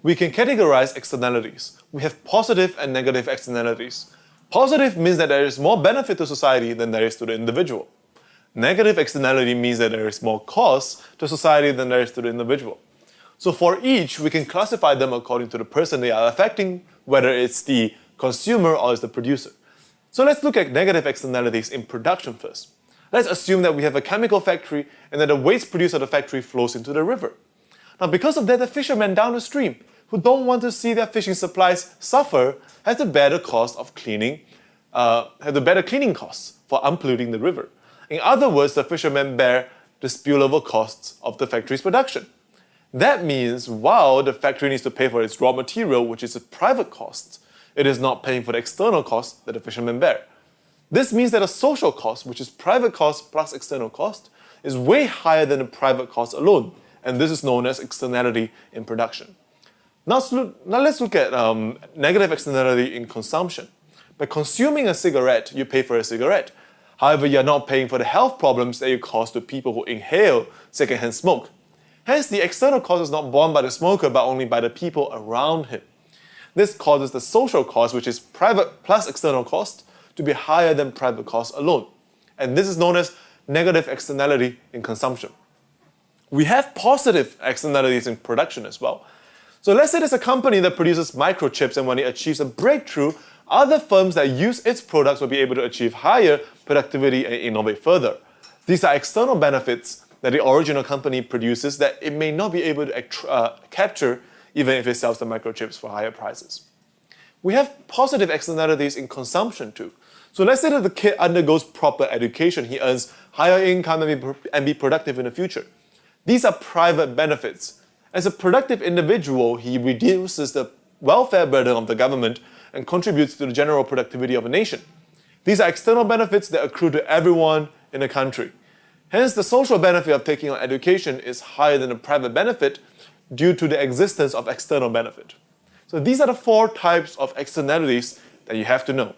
we can categorize externalities. We have positive and negative externalities. Positive means that there is more benefit to society than there is to the individual. Negative externality means that there is more cost to society than there is to the individual. So for each, we can classify them according to the person they are affecting, whether it's the consumer or it's the producer. So let's look at negative externalities in production first. Let's assume that we have a chemical factory and that the waste produced at the factory flows into the river. Now because of that, the fishermen down the stream who don't want to see their fishing supplies suffer have the better cost of cleaning, have the better cleaning costs for unpolluting the river. In other words, the fishermen bear the spillover costs of the factory's production. That means while the factory needs to pay for its raw material, which is a private cost, it is not paying for the external costs that the fishermen bear. This means that a social cost, which is private cost plus external cost, is way higher than the private cost alone, and this is known as externality in production. Now let's look at negative externality in consumption. By consuming a cigarette, you pay for a cigarette. However, you're not paying for the health problems that you cause to people who inhale secondhand smoke. Hence, the external cost is not borne by the smoker, but only by the people around him. This causes the social cost, which is private plus external cost, to be higher than private cost alone. And this is known as negative externality in consumption. We have positive externalities in production as well. So let's say there's a company that produces microchips, and when it achieves a breakthrough, other firms that use its products will be able to achieve higher productivity and innovate further. These are external benefits that the original company produces that it may not be able to capture even if it sells the microchips for higher prices. We have positive externalities in consumption too. So let's say that the kid undergoes proper education, he earns higher income and be productive in the future. These are private benefits. As a productive individual, he reduces the welfare burden of the government and contributes to the general productivity of a nation. These are external benefits that accrue to everyone in the country. Hence, the social benefit of taking on education is higher than the private benefit due to the existence of external benefit. So these are the 4 types of externalities that you have to know.